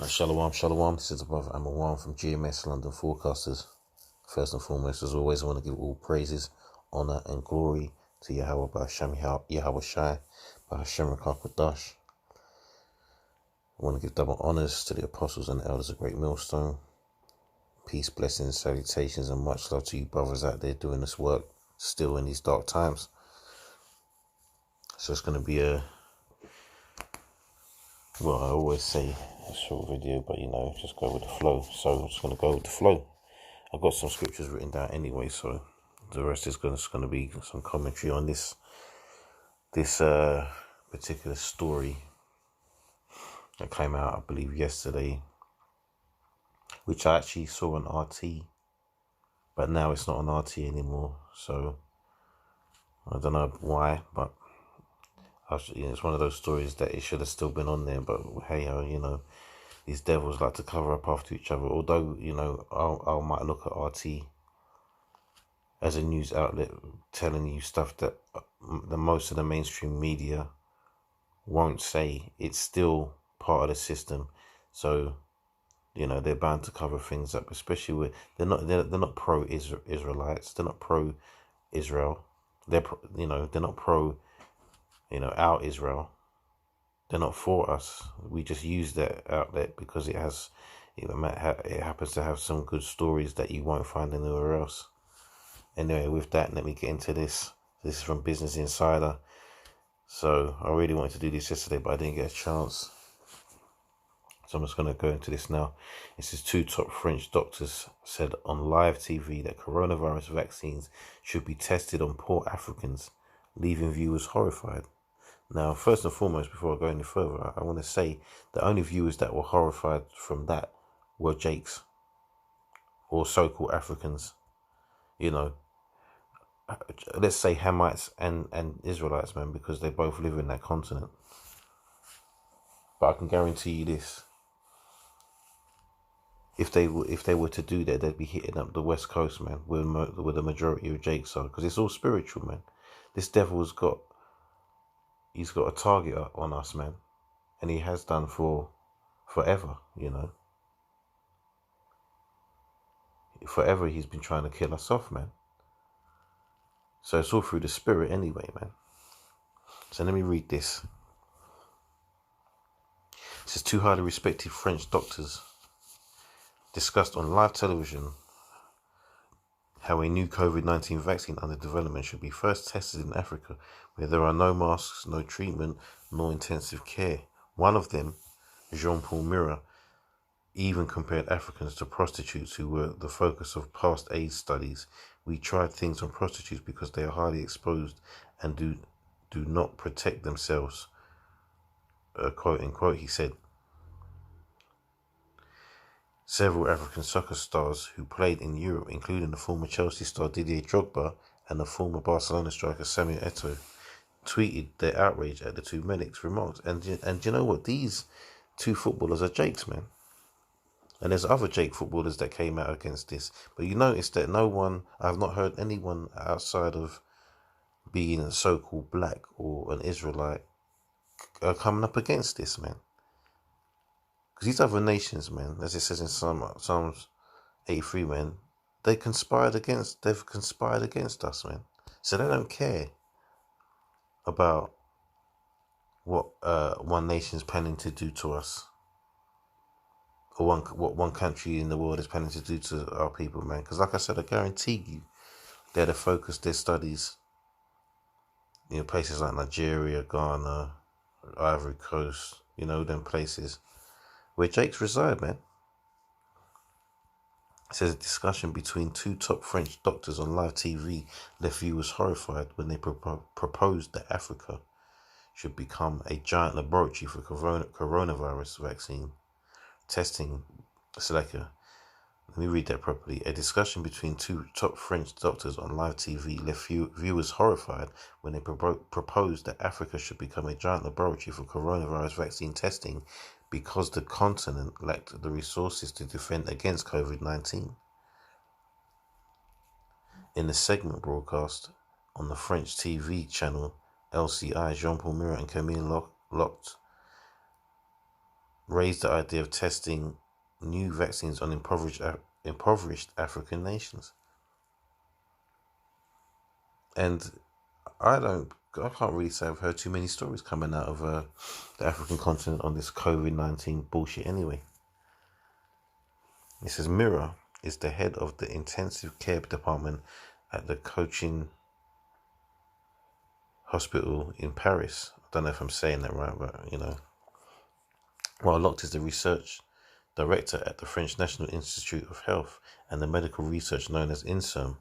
Shalom, shalom. This is the brother Amar from GMS London Forecasters. First and foremost, as always, I want to give all praises, honor, and glory to Yahweh Ba'Hashem, Yahweh Shai, Ba'Hashem Rakakadash. I want to give double honors to the apostles and elders of Great Millstone. Peace, blessings, salutations, and much love to you brothers out there doing this work still in these dark times. So it's going to be I always say a short video, but just go with the flow. So I'm just going to go with the flow. I've got some scriptures written down anyway, so the rest is going to be some commentary on this particular story that came out, I believe, yesterday, which I actually saw on RT, but now it's not on RT anymore. So I don't know why, but it's one of those stories that it should have still been on there. But hey, these devils like to cover up after each other. Although I might look at RT as a news outlet telling you stuff that the most of the mainstream media won't say. It's still part of the system, so they're bound to cover things up, especially with they're not pro Israelites, they're not pro Israel, they're not pro our Israel, they're not for us. We just use that outlet because it happens to have some good stories that you won't find anywhere else. Anyway, with that, let me get into this. This is from Business Insider. So I really wanted to do this yesterday, but I didn't get a chance. So I'm just going to go into this now. It says 2 top French doctors said on live TV that coronavirus vaccines should be tested on poor Africans, leaving viewers horrified. Now, first and foremost, before I go any further, I want to say the only viewers that were horrified from that were Jakes, or so-called Africans. Let's say Hamites and Israelites, man, because they both live in that continent. But I can guarantee you this: if they were to do that, they'd be hitting up the West Coast, man, where the majority of Jakes are, because it's all spiritual, man. This devil's got a target on us, man, and he has done for forever. Forever he's been trying to kill us off, man. So it's all through the spirit anyway, man. So let me read this. It says 2 highly respected French doctors discussed on live television how a new COVID-19 vaccine under development should be first tested in Africa, where there are no masks, no treatment, nor intensive care. One of them, Jean-Paul Mira, even compared Africans to prostitutes who were the focus of past AIDS studies. We tried things on prostitutes because they are highly exposed and do not protect themselves, quote unquote, he said. Several African soccer stars who played in Europe, including the former Chelsea star Didier Drogba and the former Barcelona striker Samuel Eto'o, tweeted their outrage at the 2 medics' remarks. And you know what? These 2 footballers are Jakes, man. And there's other Jake footballers that came out against this. But you notice that I've not heard anyone outside of being a so-called black or an Israelite coming up against this, man. Because these other nations, man, as it says in Psalms 83, man, they've conspired against us, man. So they don't care about what one nation's planning to do to us, or what one country in the world is planning to do to our people, man. Because like I said, I guarantee you they're to focus their studies places like Nigeria, Ghana, Ivory Coast, them places where Jakes reside, man. It says a discussion between 2 top French doctors on live TV left viewers horrified when they proposed that Africa should become a giant laboratory for coronavirus vaccine testing. Let me read that properly. A discussion between 2 top French doctors on live TV left viewers horrified when they proposed that Africa should become a giant laboratory for coronavirus vaccine testing because the continent lacked the resources to defend against COVID-19. In the segment broadcast on the French TV channel LCI, Jean-Paul Mira and Camille Locht raised the idea of testing new vaccines on impoverished African nations. And I can't really say I've heard too many stories coming out of the African continent on this COVID-19 bullshit anyway. It says Mira is the head of the intensive care department at the Cochin Hospital in Paris. I don't know if I'm saying that right, but while Locht is the research director at the French National Institute of Health and the medical research known as INSERM.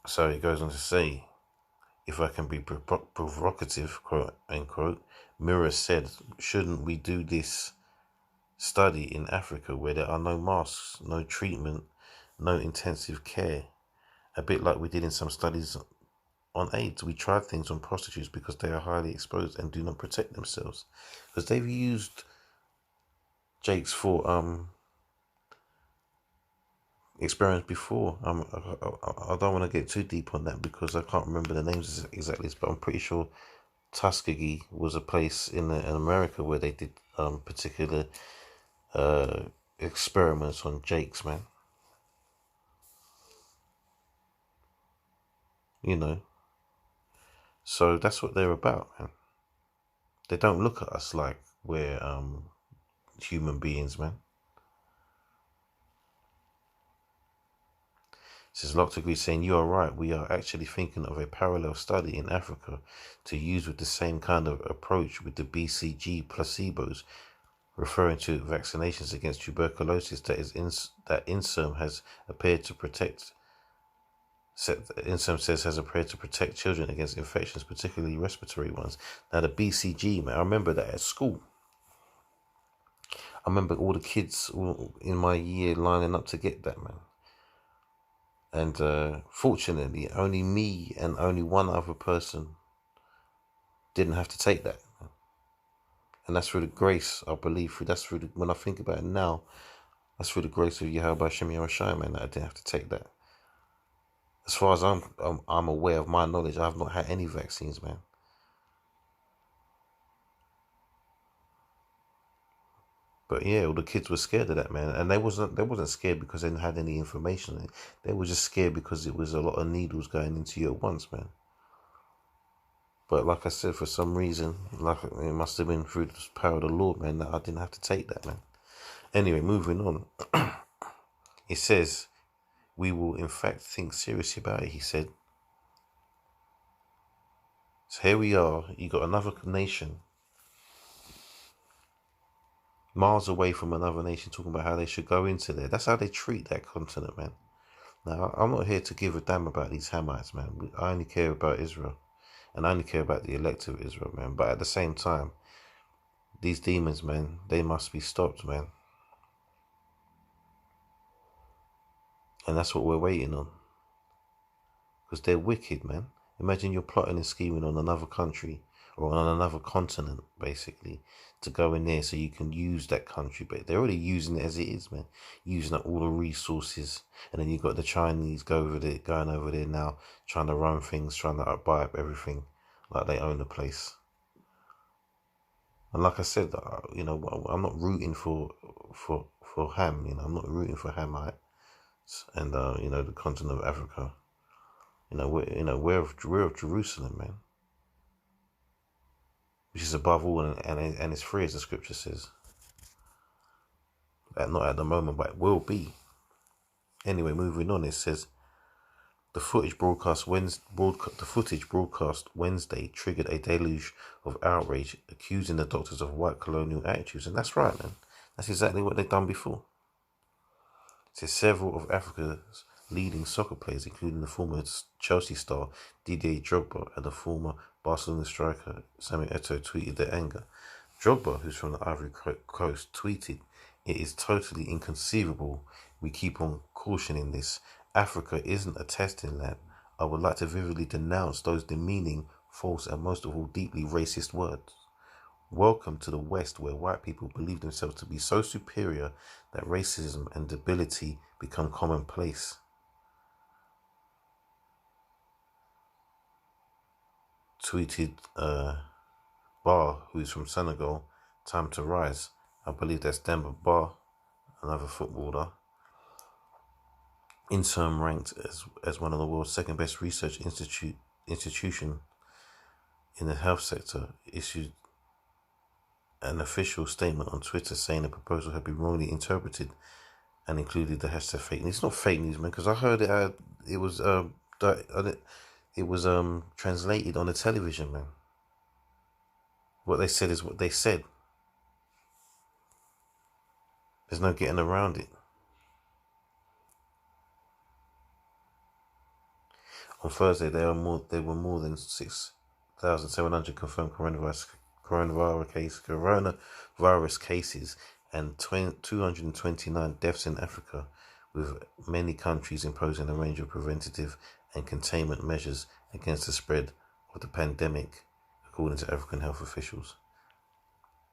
So it goes on to say, if I can be provocative, quote unquote, Mira said, shouldn't we do this study in Africa where there are no masks, no treatment, no intensive care? A bit like we did in some studies on AIDS. We tried things on prostitutes because they are highly exposed and do not protect themselves. Because they've used Jakes for experiments before. I don't want to get too deep on that because I can't remember the names exactly, but I'm pretty sure Tuskegee was a place in America where they did particular experiments on Jakes, man. So that's what they're about, man. They don't look at us like we're human beings, man. Says Locht saying, you are right, we are actually thinking of a parallel study in Africa to use with the same kind of approach with the BCG placebos, referring to vaccinations against tuberculosis that INSERM has appeared to protect. INSERM says has appeared to protect children against infections, particularly respiratory ones. Now the BCG, man, I remember that at school. I remember all the kids in my year lining up to get that, man. And fortunately, only me and only one other person didn't have to take that. And that's through the grace, I believe. When I think about it now, that's through the grace of Yahweh Shem Yahushua, man, that I didn't have to take that. As far as I'm aware of my knowledge, I have not had any vaccines, man. But yeah, all the kids were scared of that, man, and they wasn't scared because they didn't have any information. They were just scared because it was a lot of needles going into you at once, man. But like I said, for some reason, like it must have been through the power of the Lord, man, that I didn't have to take that, man. Anyway, moving on. It says, we will in fact think seriously about it, he said. So here we are, you got another nation miles away from another nation talking about how they should go into there. That's how they treat that continent, man. Now, I'm not here to give a damn about these Hamites, man. I only care about Israel. And I only care about the elect of Israel, man. But at the same time, these demons, man, they must be stopped, man. And that's what we're waiting on. Because they're wicked, man. Imagine you're plotting and scheming on another country or on another continent, basically, to go in there so you can use that country. But they're already using it as it is, man. Using up all the resources. And then you've got the Chinese going over there now, trying to run things, trying to buy up everything like they own the place. And like I said, I'm not rooting for Ham. I'm not rooting for Hamites and the continent of Africa. We're of Jerusalem, man, which is above all and it's free, as the scripture says. Not at the moment, but it will be. Anyway, moving on. It says the footage broadcast Wednesday triggered a deluge of outrage, accusing the doctors of white colonial attitudes, and that's right, man. That's exactly what they've done before. It says several of Africa's leading soccer players, including the former Chelsea star Didier Drogba and the former Barcelona striker Samuel Eto'o, tweeted their anger. Drogba, who's from the Ivory Coast, tweeted, "It is totally inconceivable. We keep on cautioning this. Africa isn't a testing lab. I would like to vividly denounce those demeaning, false, and most of all deeply racist words. Welcome to the West, where white people believe themselves to be so superior that racism and debility become commonplace." Tweeted Bar, who's from Senegal, time to rise. I believe that's Demba Ba, another footballer, interim ranked as one of the world's second best research institution in the health sector, issued an official statement on Twitter saying the proposal had been wrongly interpreted and included the hashtag fake news. It's not fake news, man, because I heard it was translated on the television, man. What they said is what they said. There's no getting around it. On Thursday, there were more than 6,700 confirmed coronavirus cases and 229 deaths in Africa, with many countries imposing a range of preventative and containment measures against the spread of the pandemic, according to African health officials.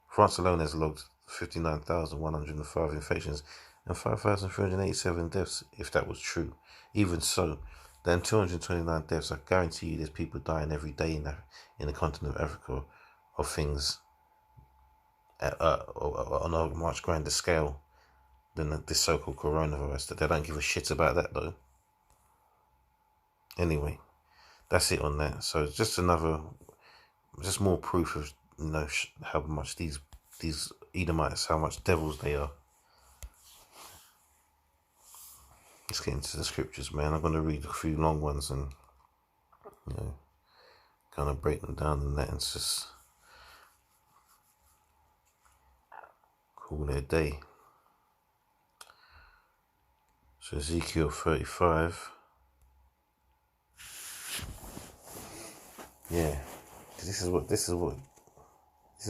France alone has logged 59,105 infections and 5,387 deaths, if that was true. Even so, then 229 deaths, I guarantee you there's people dying every day in the continent of Africa of things on a much grander scale than this so-called coronavirus. That they don't give a shit about that, though. Anyway, that's it on that. So just more proof of how much these Edomites, how much devils they are. Let's get into the scriptures, man. I'm going to read a few long ones and kind of break them down and that, and just call it a day. So Ezekiel 35. Yeah, this is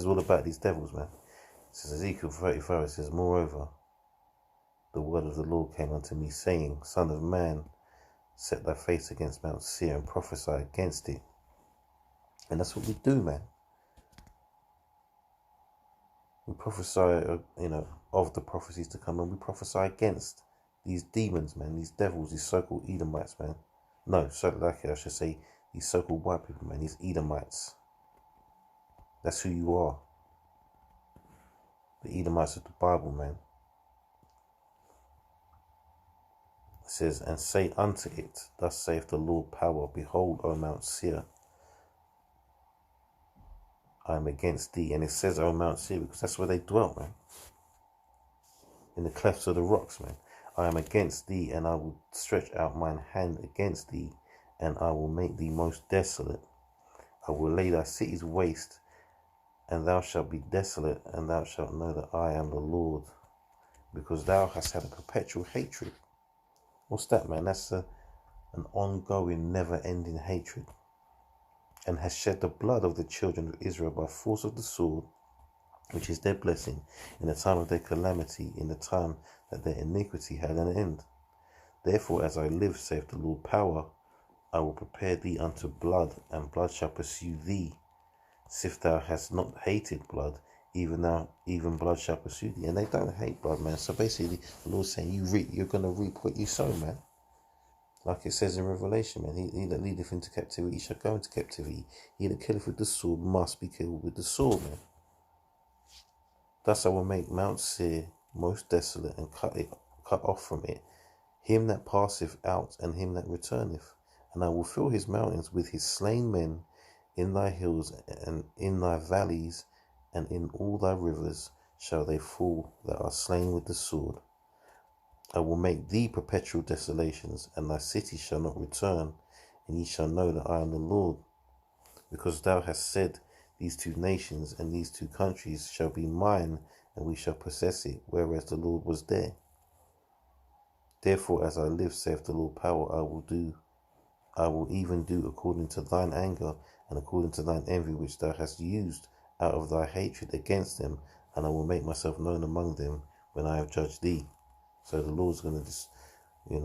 all about these devils, man. It says Ezekiel 35. It says, moreover, the word of the Lord came unto me, saying, Son of man, set thy face against Mount Seir and prophesy against it. And that's what we do, man. We prophesy, of the prophecies to come, and we prophesy against these demons, man, these devils, these so-called Edomites, man. No, I should say, these so-called white people, man, these Edomites. That's who you are. The Edomites of the Bible, man. It says, and say unto it, thus saith the Lord power, behold, O Mount Seir, I am against thee. And it says, O Mount Seir, because that's where they dwelt, man. In the clefts of the rocks, man. I am against thee, and I will stretch out mine hand against thee, and I will make thee most desolate. I will lay thy cities waste, and thou shalt be desolate, and thou shalt know that I am the Lord, because thou hast had a perpetual hatred. What's that, man? That's an ongoing, never-ending hatred, and has shed the blood of the children of Israel by force of the sword, which is their blessing, in the time of their calamity, in the time that their iniquity had an end. Therefore, as I live, saith the Lord power, I will prepare thee unto blood, and blood shall pursue thee. If thou hast not hated blood, even blood shall pursue thee. And they don't hate blood, man. So basically, the Lord's saying, you're going to reap what you sow, man. Like it says in Revelation, man, he that leadeth into captivity shall go into captivity. He that killeth with the sword must be killed with the sword, man. Thus I will make Mount Seir most desolate, and cut off from it him that passeth out, and him that returneth. And I will fill his mountains with his slain men. In thy hills and in thy valleys and in all thy rivers shall they fall that are slain with the sword. I will make thee perpetual desolations, and thy city shall not return, and ye shall know that I am the Lord. Because thou hast said, these two nations and these two countries shall be mine, and we shall possess it, whereas the Lord was there. Therefore, as I live, saith the Lord power, I will even do according to thine anger, and according to thine envy which thou hast used out of thy hatred against them, and I will make myself known among them when I have judged thee. So the Lord's going to just, let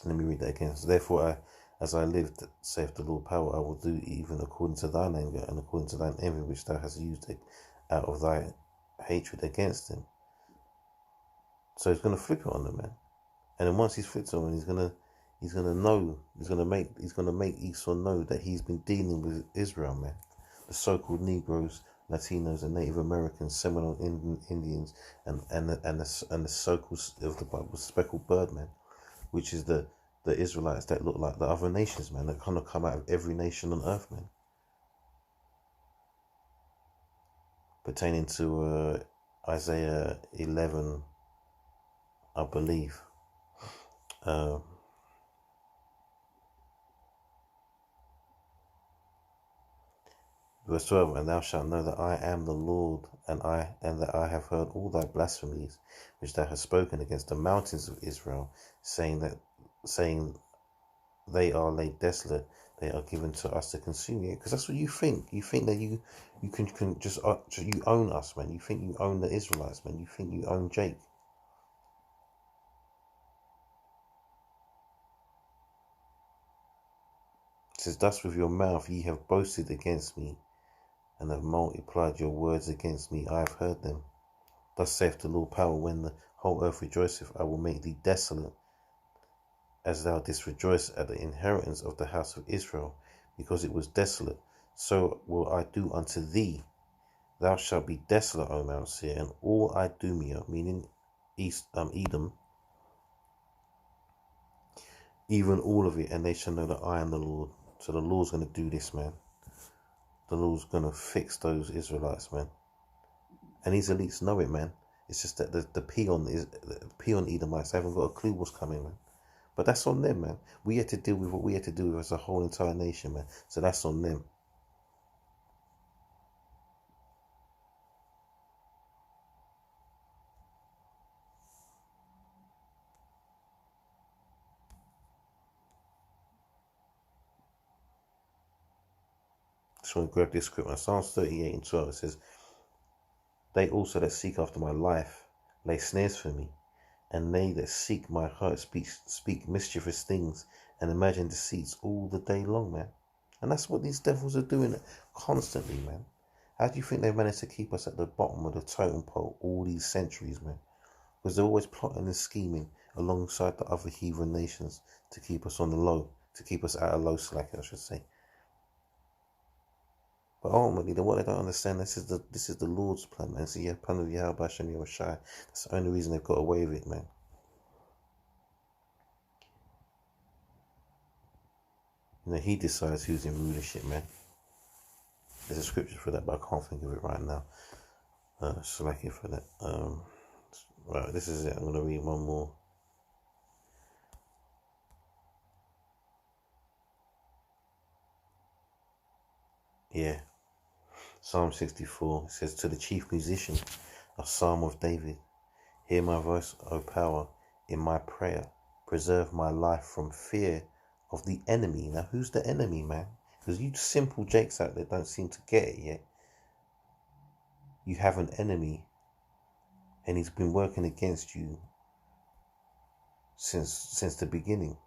me read that again. So therefore, as I live, saith the Lord power, I will do even according to thine anger, and according to thine envy which thou hast used out of thy hatred against them. So he's going to flip it on them, man. And then once he's flipped on them, he's going to make Esau know that he's been dealing with Israel, man. the so-called Negroes, Latinos, and Native Americans, Seminole Indians, and the so-called of the Bible speckled birdmen, which is the Israelites that look like the other nations, man, that kind of come out of every nation on earth, man. Pertaining to Isaiah 11, I believe. Verse 12, and thou shalt know that I am the Lord, and that I have heard all thy blasphemies, which thou hast spoken against the mountains of Israel, saying they are laid desolate, they are given to us to consume. Yeah, because that's what you think. You think that you can just you own us, man. You think you own the Israelites, man. You think you own Jake. It says, thus with your mouth ye have boasted against me, and have multiplied your words against me. I have heard them. Thus saith the Lord power, when the whole earth rejoiceth, I will make thee desolate, as thou didst rejoice at the inheritance of the house of Israel, because it was desolate. So will I do unto thee. Thou shalt be desolate, O Mount Seir, and all Idumea, meaning Edom, even all of it, and they shall know that I am the Lord. So the Lord's going to do this, man. The Lord's going to fix those Israelites, man. And these elites know it, man. It's just that the peon Edomites haven't got a clue what's coming, man. But that's on them, man. We had to deal with what we had to do as a whole entire nation, man. So that's on them. Just want to grab this scripture. Psalms 38 and 12. It says, they also that seek after my life lay snares for me, and they that seek my heart speak mischievous things, and imagine deceits all the day long, man. And that's what these devils are doing constantly, man. How do you think they've managed to keep us at the bottom of the totem pole all these centuries, man? Because they're always plotting and scheming alongside the other heathen nations to keep us on the low, to keep us at a low slack, I should say. But ultimately, what they don't understand, this is the Lord's plan, man. So yeah, plan of Yahweh Hashem Yahushai. That's the only reason they've got away with it, man. You know, he decides who's in rulership, man. There's a scripture for that, but I can't think of it right now. Slacking for that. Right, this is it. I'm gonna read one more. Yeah. Psalm 64. It says, to the chief musician, a psalm of David. Hear my voice, O power, in my prayer. Preserve my life from fear of the enemy. Now, who's the enemy, man? Because you simple jakes out there don't seem to get it yet. You have an enemy, and he's been working against you since the beginning.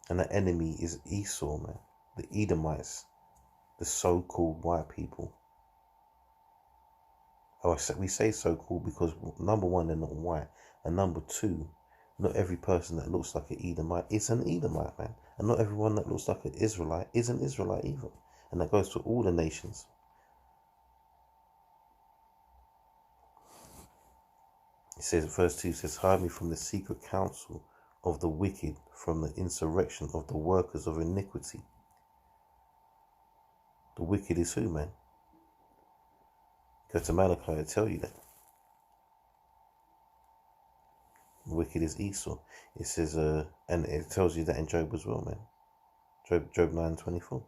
And the enemy is Esau, man. The Edomites, the so-called white people. We say so-called because, number one, they're not white. And number two, not every person that looks like an Edomite is an Edomite, man. And not everyone that looks like an Israelite is an Israelite either. And that goes to all the nations. It says, verse 2 says, hide me from the secret counsel of the wicked, from the insurrection of the workers of iniquity. The wicked is who, man? Go to Malachi, I tell you that. The wicked is Esau. It says, and it tells you that in Job as well, man. Job 9:24.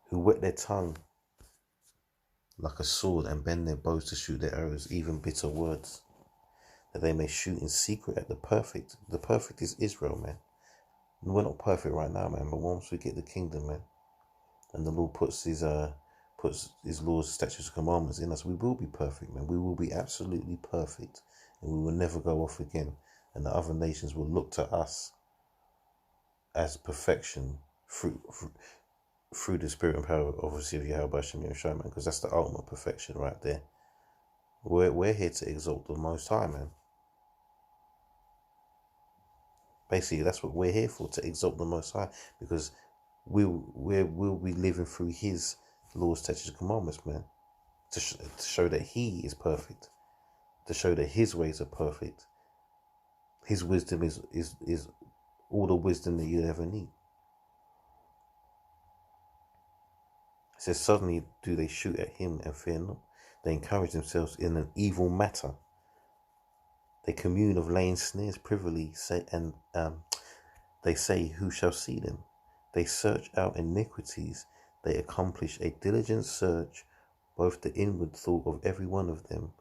Who wet their tongue like a sword and bend their bows to shoot their arrows, even bitter words, that they may shoot in secret at the perfect. The perfect is Israel, man. And we're not perfect right now, man, but once we get the kingdom, man, and the Lord puts his laws, statutes, and commandments in us, we will be perfect, man. We will be absolutely perfect, and we will never go off again. And the other nations will look to us as perfection through the spirit and power, obviously, of Yahweh Hashem Yahushua, man, because that's the ultimate perfection right there. We're here to exalt the Most High, man. Basically, that's what we're here for, to exalt the Most High, because we'll be living through His laws, statutes, and commandments, man, to show that He is perfect, to show that His ways are perfect. His wisdom is all the wisdom that you ever need. It says, suddenly do they shoot at him and fear not. They encourage themselves in an evil matter. They commune of laying snares privily, and they say, who shall see them? They search out iniquities. They accomplish a diligent search, both the inward thought of every one of them,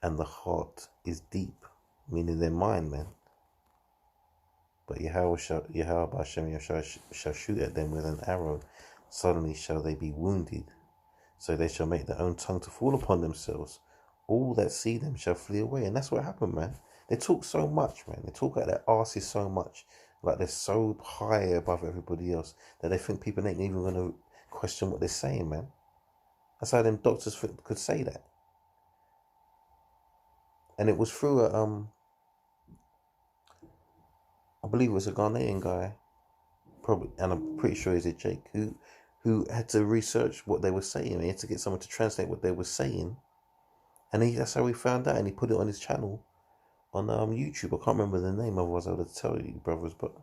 and the heart is deep, meaning their mind, man. But Yahweh shall shoot at them with an arrow. Suddenly shall they be wounded. So they shall make their own tongue to fall upon themselves. All that see them shall flee away. And that's what happened, man. They talk so much, man. They talk out their arses so much. Like they're so high above everybody else that they think people ain't even going to question what they're saying, man. That's how them doctors could say that. And it was through I believe it was a Ghanaian guy, probably, and I'm pretty sure he's a Jake, who had to research what they were saying. He had to get someone to translate what they were saying, and that's how he found out, and he put it on his channel on YouTube. I can't remember the name, otherwise I would have told you, brothers. But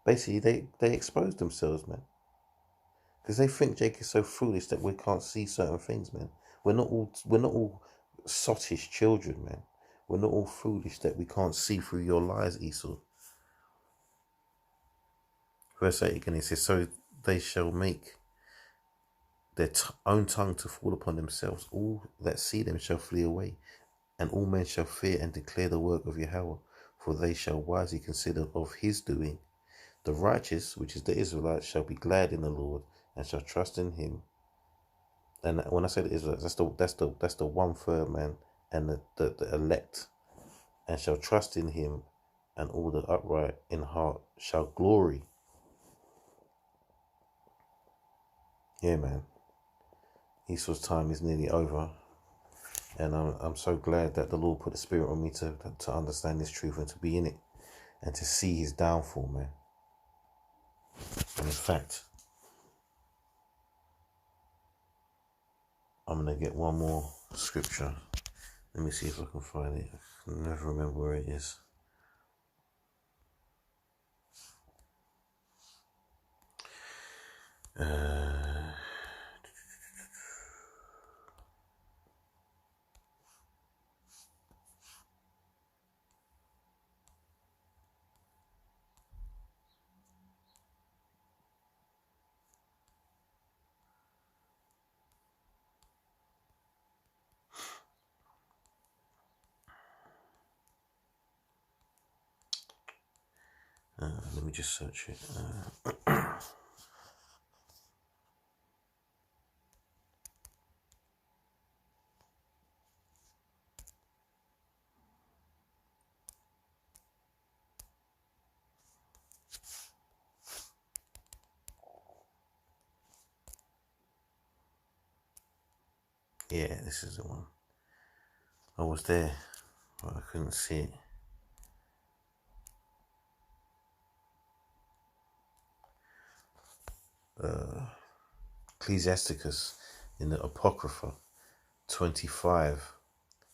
basically, they exposed themselves, man, because they think Jake is so foolish that we can't see certain things, man. We're not all sottish children, man. We're not all foolish that we can't see through your lies, Esau. Verse 8 again, it says, so they shall make their own tongue to fall upon themselves. All that see them shall flee away, and all men shall fear and declare the work of Yahweh, for they shall wisely consider of his doing. The righteous, which is the Israelites, shall be glad in the Lord and shall trust in him. And when I say the Israelites, that's the 1/3, man, and the elect, and shall trust in him, and all the upright in heart shall glory. Yeah, man. Esau's time is nearly over, and I'm so glad that the Lord put the Spirit on me to understand this truth and to be in it and to see his downfall, man. And in fact, I'm going to get one more scripture. Let me see if I can find it. I can never remember where it is. Let me just search it. Yeah, this is the one. I was there, but I couldn't see it. Ecclesiasticus in the Apocrypha 25:7,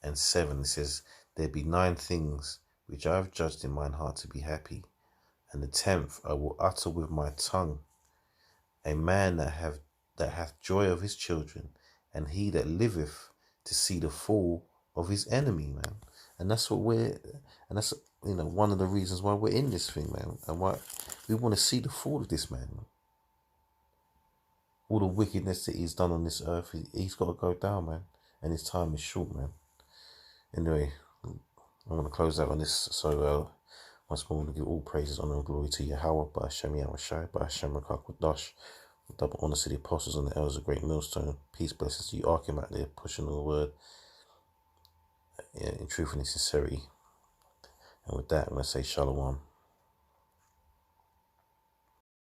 it says, there be 9 things which I have judged in mine heart to be happy, and the 10th I will utter with my tongue. A man that hath joy of his children, and he that liveth to see the fall of his enemy, man. And that's that's one of the reasons why we're in this thing, man, and why we want to see the fall of this man. All the wickedness that he's done on this earth, he's got to go down, man, and his time is short, man. Anyway, I'm going to close out on this. So once more, I want to give all praises, honor, and glory to Yahweh, by Hashem Yahushai, by Hashem Rakak double honor to the apostles and the elders of Great Millstone. Peace, blessings to you, Arkham out there, pushing the word in truth and in sincerity. And with that, I'm going to say Shalom.